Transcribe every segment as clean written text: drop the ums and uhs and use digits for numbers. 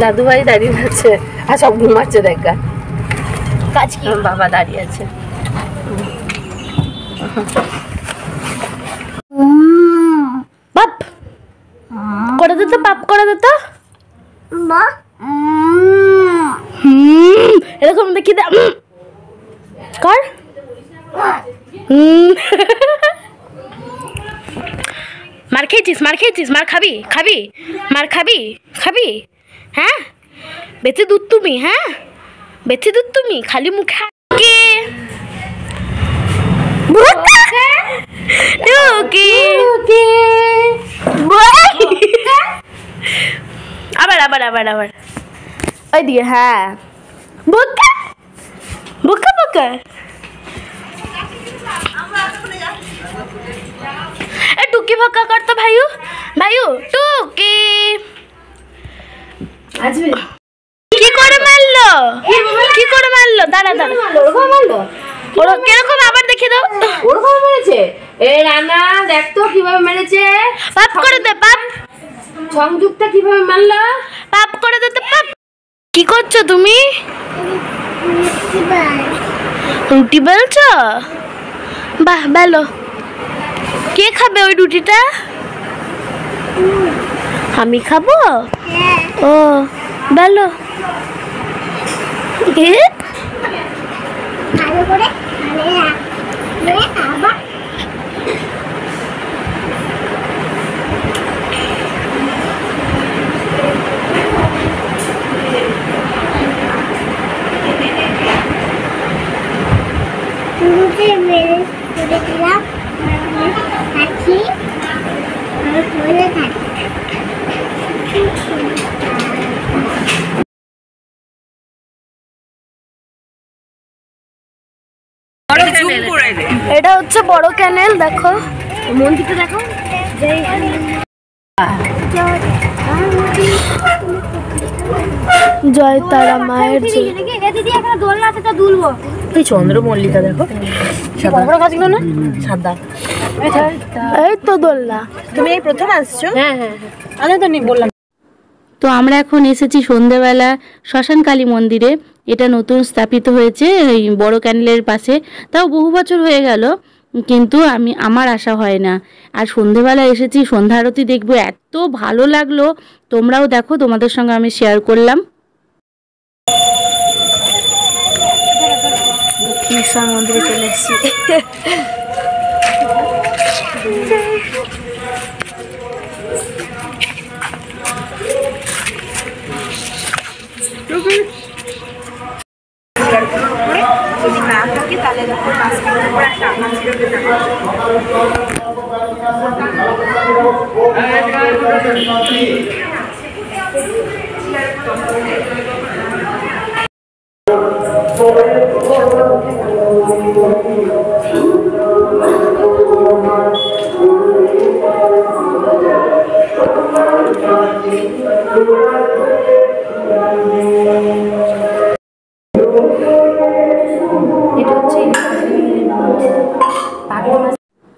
দাদু ভাই দাঁড়িয়ে আছে আর সব ঘুমাচ্ছে দেখা কাজ কি বাবা দাঁড়িয়ে আছে বাপ করে দে তো পাপ করে দে তো এরকম দেখি দে কর মার খেয়েছিস মার খাবি মার খাবি হ্যাঁ বেঁচে দুধ তুমি হ্যাঁ বেঁচে দুধ তুমি খালি মুখে আবার আবার আবার আবার ওই দিকে হ্যাঁ বোকা বোকা বোকা টুকি ভক্কা কর তো ভাইউ ভাইউ টুকি কি করে মারলো দাঁড়া ওরকম মারলো ওরা কিরকম আবার দেখে দাও ওরকম মেরেছে এই রানা দেখ তো কিভাবে মেরেছে পাপ করে দে পাপ সংযুক্তা কিভাবে মারলো পাপ করে দে তো পাপ কি করছো তুমি রুটি বেলছো বাহ বেলো কে খাবে ওই রুটিটা আমি খাবো ও বেলো এটা হচ্ছে বড় ক্যানেল দেখো মন্দিরটা দেখো জয় তারা মায়ের চন্দ্রমল্লিকা দেখো গাছগুলো না সাদা এই তো দোলনা তুমি এই প্রথম আসছো হ্যাঁ হ্যাঁ আমি তো বললাম তো আমরা এখন এসেছি সন্ধ্যেবেলা শ্মশান কালী মন্দিরে এটা নতুন স্থাপিত হয়েছে এই বড় ক্যানেলের পাশে তাও বহু বছর হয়ে গেল কিন্তু আমার আশা হয় না আর সন্ধ্যেবেলা এসেছি সন্ধ্যা আরতি দেখবো এত ভালো লাগলো তোমরাও দেখো তোমাদের সঙ্গে আমি শেয়ার করলাম দক্ষিণেশ্বর মন্দিরে চলে এসেছি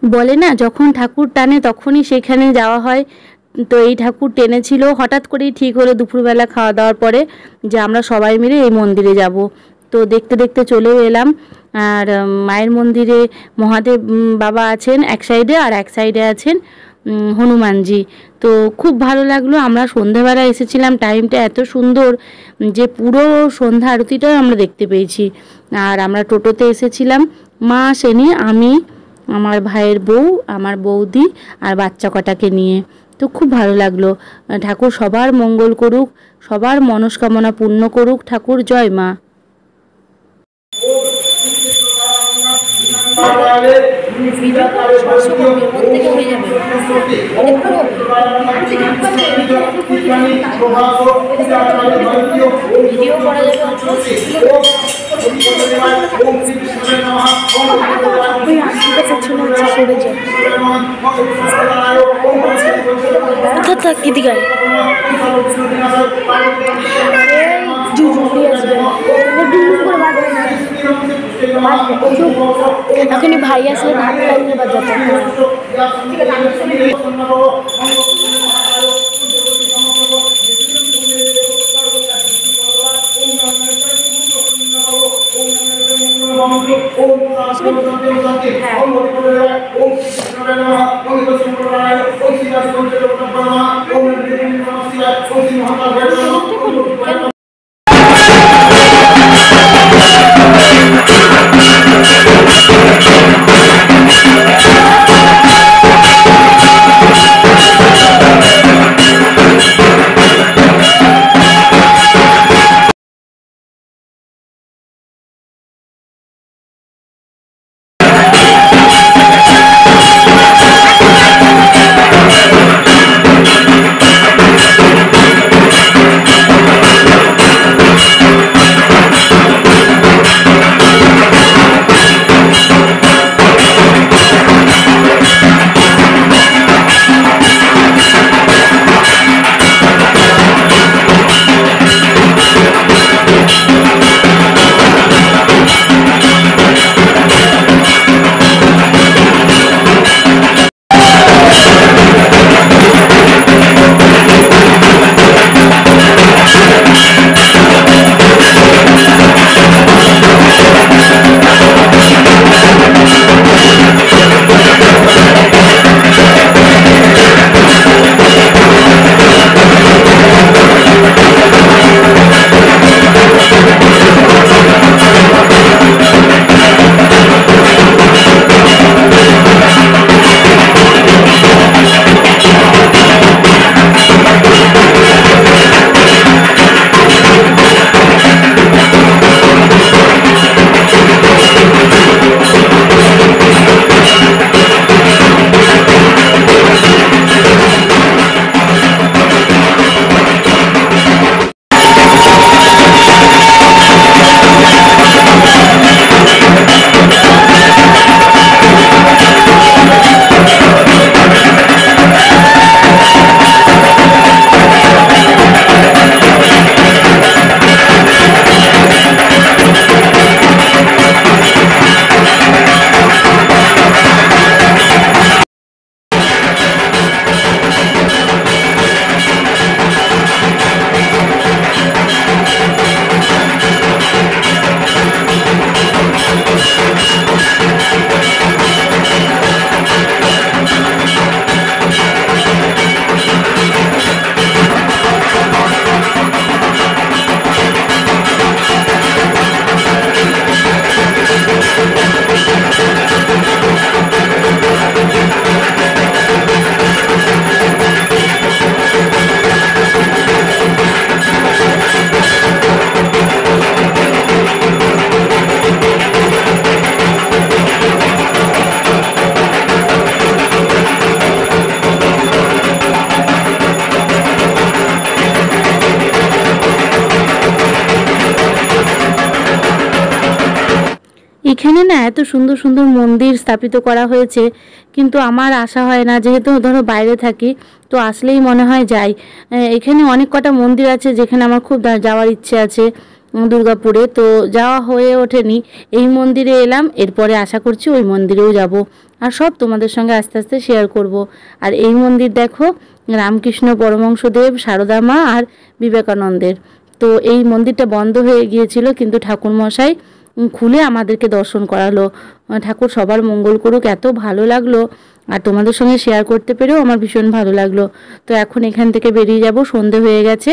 বলে না যখন ঠাকুর টানে তখনই সেখানে যাওয়া হয় তো এই ঠাকুর টেনেছিল হঠাৎ করেই ঠিক হলো দুপুরবেলা খাওয়া দাওয়ার পরে যে আমরা সবাই মিলে এই মন্দিরে যাব তো দেখতে দেখতে চলেও এলাম আর মায়ের মন্দিরে মহাদেব বাবা আছেন এক সাইডে আর এক সাইডে আছেন হনুমানজি তো খুব ভালো লাগলো আমরা সন্ধ্যাবেলা এসেছিলাম টাইমটা এত সুন্দর যে পুরো সন্ধ্যা আরতিটাও আমরা দেখতে পেয়েছি আর আমরা টোটোতে এসেছিলাম মা আসেনি আমি আমার ভাইয়ের বউ আমার বৌদি আর বাচ্চা কটাকে নিয়ে তো খুব ভালো লাগলো ঠাকুর সবার মঙ্গল করুক সবার মনস্কামনা পূর্ণ করুক ঠাকুর জয় মা এখনই ভাই আসলে ভাত খাইয়ে বাজাতে এখানে না এত সুন্দর সুন্দর মন্দির স্থাপিত করা হয়েছে, কিন্তু আমার আসা হয় না, যেহেতু ধরো বাইরে থাকি, তো আসলেই মনে হয় যাই। এখানে অনেক কটা মন্দির আছে যেখানে আমার খুব যাওয়ার ইচ্ছে আছে দুর্গাপুরে, তো যাওয়া হয়ে ওঠেনি। এই মন্দিরে এলাম, এরপরে আশা করছি ওই মন্দিরেও যাব, আর সব তোমাদের সঙ্গে আস্তে আস্তে শেয়ার করব। আর এই মন্দির দেখো, রামকৃষ্ণ পরমহংসদেব, সারদা মা আর বিবেকানন্দের। তো এই মন্দিরটা বন্ধ হয়ে গিয়েছিল, কিন্তু ঠাকুরমশাই খুলে আমাদেরকে দর্শন করালো। ঠাকুর সবার মঙ্গল করুক, এত ভালো লাগলো, আর তোমাদের সঙ্গে শেয়ার করতে পেরেও আমার ভীষণ ভালো লাগলো। তো এখন এখান থেকে বেরিয়ে যাব, সন্ধে হয়ে গেছে,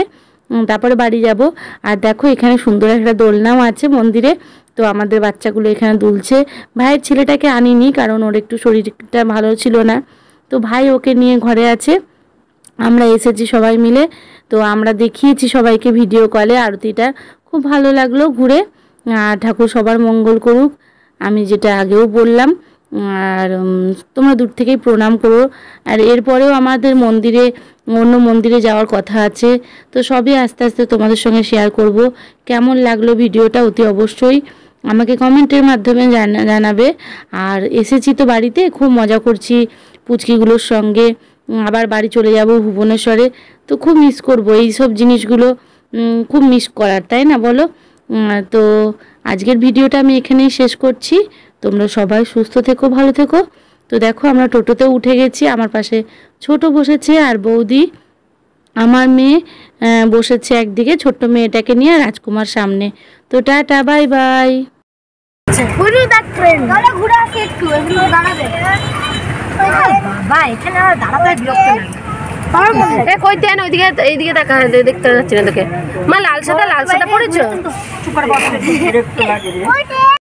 তারপরে বাড়ি যাব। আর দেখো এখানে সুন্দর একটা দোলনাও আছে মন্দিরে, তো আমাদের বাচ্চাগুলো এখানে দুলছে। ভাইয়ের ছেলেটাকে আনিনি, কারণ ওর একটু শরীরটা ভালো ছিল না, তো ভাই ওকে নিয়ে ঘরে আছে। আমরা এসেছি সবাই মিলে, তো আমরা দেখিয়েছি সবাইকে ভিডিও কলে আরতিটা, খুব ভালো লাগলো ঘুরে। আর ঠাকুর সবার মঙ্গল করুক, আমি যেটা আগেও বললাম। আর তোমরা দূর থেকেই প্রণাম করো। আর এরপরেও আমাদের মন্দিরে, অন্য মন্দিরে যাওয়ার কথা আছে, তো সবই আস্তে আস্তে তোমাদের সঙ্গে শেয়ার করব। কেমন লাগলো ভিডিওটা অতি অবশ্যই আমাকে কমেন্টের মাধ্যমে জানাবে। আর এসেছি তো বাড়িতে, খুব মজা করছি পুচকিগুলোর সঙ্গে। আবার বাড়ি চলে যাব ভুবনেশ্বরে, তো খুব মিস করব এই সব জিনিসগুলো, খুব মিস করার, তাই না বলো? তো আজকের ভিডিওটা আমি এখানেই শেষ করছি। তোমরা সবাই সুস্থ থেকো, ভালো থেকো। তো দেখো আমরা টোটোতেও উঠে গেছি, আমার পাশে ছোট বসেছে আর বৌদি, আমার মেয়ে বসেছে একদিকে, ছোট্ট মেয়েটাকে নিয়ে, রাজকুমার সামনে। তো টাটা, বাই বাই। ঘুরে আসি একটু, দাঁড়াবে বাবা, এখানে দাঁড়াতে বিরক্ত লাগে। কই দেন ওইদিকে, এইদিকে দেখা দেখতে যাচ্ছি না তোকে। মা লাল সাদা পড়েছো?